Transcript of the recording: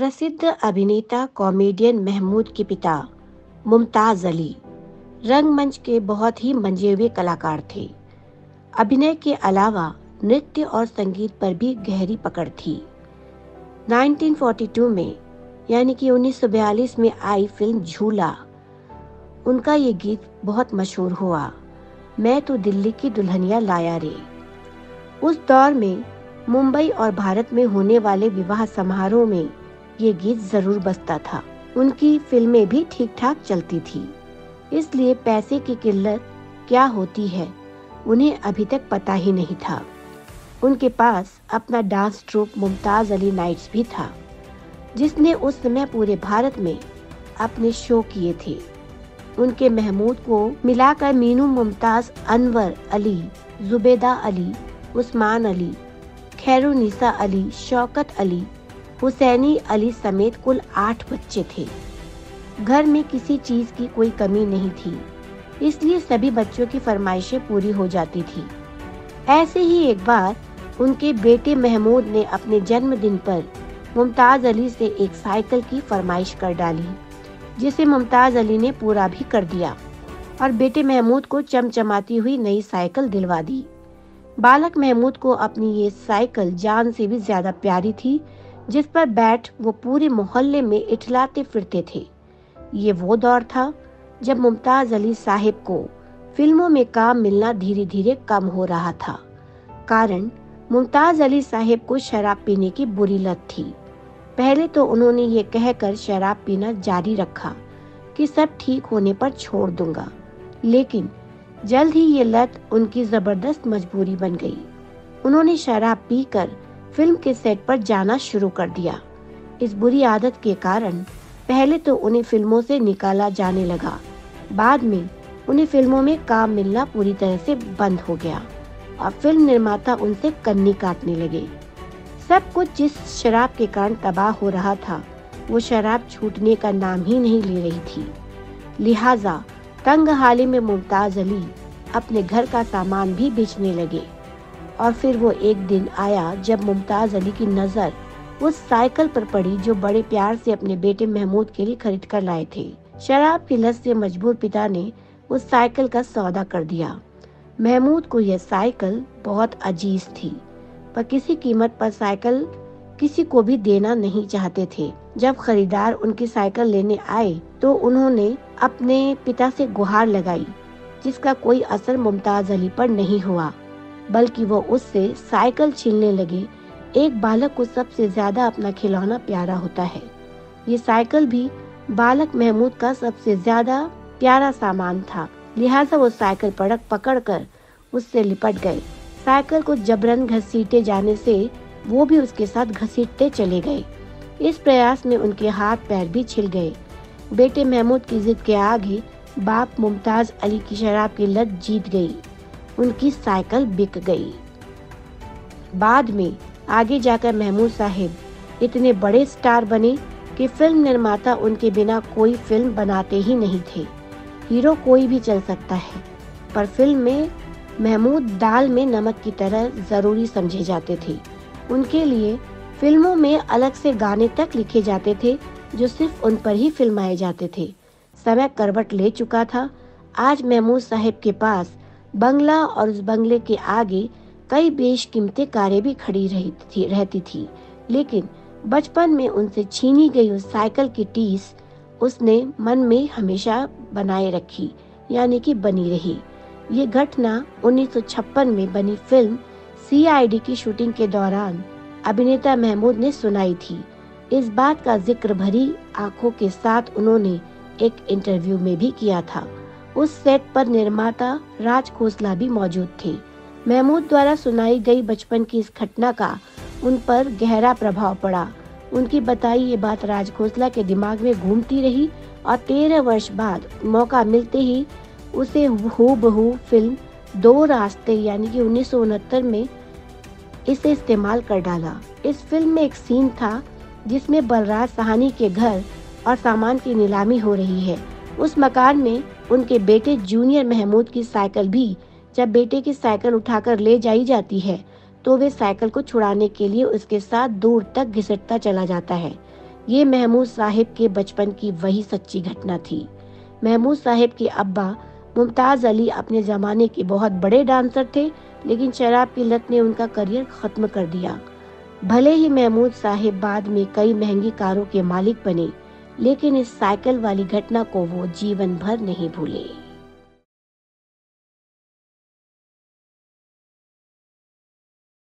प्रसिद्ध अभिनेता कॉमेडियन महमूद के पिता मुमताज अली रंगमंच के बहुत ही मंजे हुए कलाकार थे। अभिनय के अलावा नृत्य और संगीत पर भी गहरी पकड़ थी। 1942 में यानी कि 1942 में आई फिल्म झूला, उनका ये गीत बहुत मशहूर हुआ, मैं तो दिल्ली की दुल्हनिया लाया रे। उस दौर में मुंबई और भारत में होने वाले विवाह समारोह में ये गीत जरूर बजता था। उनकी फिल्में भी ठीक ठाक चलती थी, इसलिए पैसे की किल्लत क्या होती है उन्हें अभी तक पता ही नहीं था। उनके पास अपना dance troupe Mumtaz Ali Nights भी था, जिसने उस समय पूरे भारत में अपने शो किए थे। उनके महमूद को मिलाकर मीनू मुमताज, अनवर अली, जुबेदा अली, उस्मान अली, खैरुनिसा अली, शौकत अली, हुसैनी अली समेत कुल 8 बच्चे थे। घर में किसी चीज की कोई कमी नहीं थी, इसलिए सभी बच्चों की फरमाइशें पूरी हो जाती थी। ऐसे ही एक बार उनके बेटे महमूद ने अपने जन्मदिन पर मुमताज अली से एक साइकिल की फरमाइश कर डाली, जिसे मुमताज अली ने पूरा भी कर दिया और बेटे महमूद को चमचमाती हुई नई साइकिल दिलवा दी। बालक महमूद को अपनी ये साइकिल जान से भी ज्यादा प्यारी थी, जिस पर बैठ वो पूरे मोहल्ले में इठलाते फिरते थे। ये वो दौर था जब मुमताज अली साहिब को फिल्मों में काम मिलना धीरे धीरे कम हो रहा था। कारण मुमताज अली साहिब को शराब पीने की बुरी लत थी। पहले तो उन्होंने ये कहकर शराब पीना जारी रखा कि सब ठीक होने पर छोड़ दूंगा, लेकिन जल्द ही ये लत उनकी जबरदस्त मजबूरी बन गई। उन्होंने शराब पीकर फिल्म के सेट पर जाना शुरू कर दिया। इस बुरी आदत के कारण पहले तो उन्हें फिल्मों से निकाला जाने लगा, बाद में उन्हें फिल्मों में काम मिलना पूरी तरह से बंद हो गया और फिल्म निर्माता उनसे कन्नी काटने लगे। सब कुछ जिस शराब के कारण तबाह हो रहा था, वो शराब छूटने का नाम ही नहीं ले रही थी। लिहाजा तंग हाली में मुमताज अली अपने घर का सामान भी बेचने लगे। और फिर वो एक दिन आया जब मुमताज अली की नजर उस साइकिल पर पड़ी जो बड़े प्यार से अपने बेटे महमूद के लिए खरीद कर लाए थे। शराब की लत से मजबूर पिता ने उस साइकिल का सौदा कर दिया। महमूद को यह साइकिल बहुत अजीज थी, पर किसी कीमत पर साइकिल किसी को भी देना नहीं चाहते थे। जब खरीदार उनकी साइकिल लेने आए तो उन्होंने अपने पिता से गुहार लगाई, जिसका कोई असर मुमताज अली पर नहीं हुआ, बल्कि वो उससे साइकिल छीनने लगे। एक बालक को सबसे ज्यादा अपना खिलौना प्यारा होता है। ये साइकिल भी बालक महमूद का सबसे ज्यादा प्यारा सामान था, लिहाजा वो साइकिल पकड़कर उससे लिपट गए। साइकिल को जबरन घसीटे जाने से वो भी उसके साथ घसीटते चले गए। इस प्रयास में उनके हाथ पैर भी छिल गए। बेटे महमूद की जिद के आगे बाप मुमताज अली की शराब की लत जीत गई। उनकी साइकिल बिक गई। बाद में आगे जाकर महमूद साहिब इतने बड़े स्टार बने कि फिल्म निर्माता उनके बिना कोई फिल्म बनाते ही नहीं थे। हीरो कोई भी चल सकता है, पर फिल्म में महमूद दाल में नमक की तरह जरूरी समझे जाते थे। उनके लिए फिल्मों में अलग से गाने तक लिखे जाते थे, जो सिर्फ उन पर ही फिल्माए जाते थे। समय करवट ले चुका था। आज महमूद साहिब के पास बंगला और उस बंगले के आगे कई बेशकीमती कारें भी खड़ी रहती थी, लेकिन बचपन में उनसे छीनी गई उस साइकिल की टीस उसने मन में हमेशा बनाए रखी, यानी कि बनी रही। ये घटना 1956 में बनी फिल्म CID की शूटिंग के दौरान अभिनेता महमूद ने सुनाई थी। इस बात का जिक्र भरी आंखों के साथ उन्होंने एक इंटरव्यू में भी किया था। उस सेट पर निर्माता राज खोसला भी मौजूद थे। महमूद द्वारा सुनाई गई बचपन की इस घटना का उन पर गहरा प्रभाव पड़ा। उनकी बताई ये बात राज खोसला के दिमाग में घूमती रही और 13 वर्ष बाद मौका मिलते ही उसे हूबहू फिल्म 2 रास्ते यानी कि 1969 में इसे इस्तेमाल कर डाला। इस फिल्म में एक सीन था जिसमें बलराज साहनी के घर और सामान की नीलामी हो रही है। उस मकान में उनके बेटे जूनियर महमूद की साइकिल भी जब बेटे की साइकिल उठाकर ले जाई जाती है तो वे साइकिल को छुड़ाने के लिए उसके साथ दूर तक घिसटता चला जाता है। ये महमूद साहिब के बचपन की वही सच्ची घटना थी। महमूद साहिब के अब्बा मुमताज़ अली अपने ज़माने के बहुत बड़े डांसर थे, लेकिन शराब की लत ने उनका करियर ख़त्म कर दिया। भले ही महमूद साहिब बाद में कई महंगी कारों के मालिक बने, लेकिन इस साइकिल वाली घटना को वो जीवन भर नहीं भूले।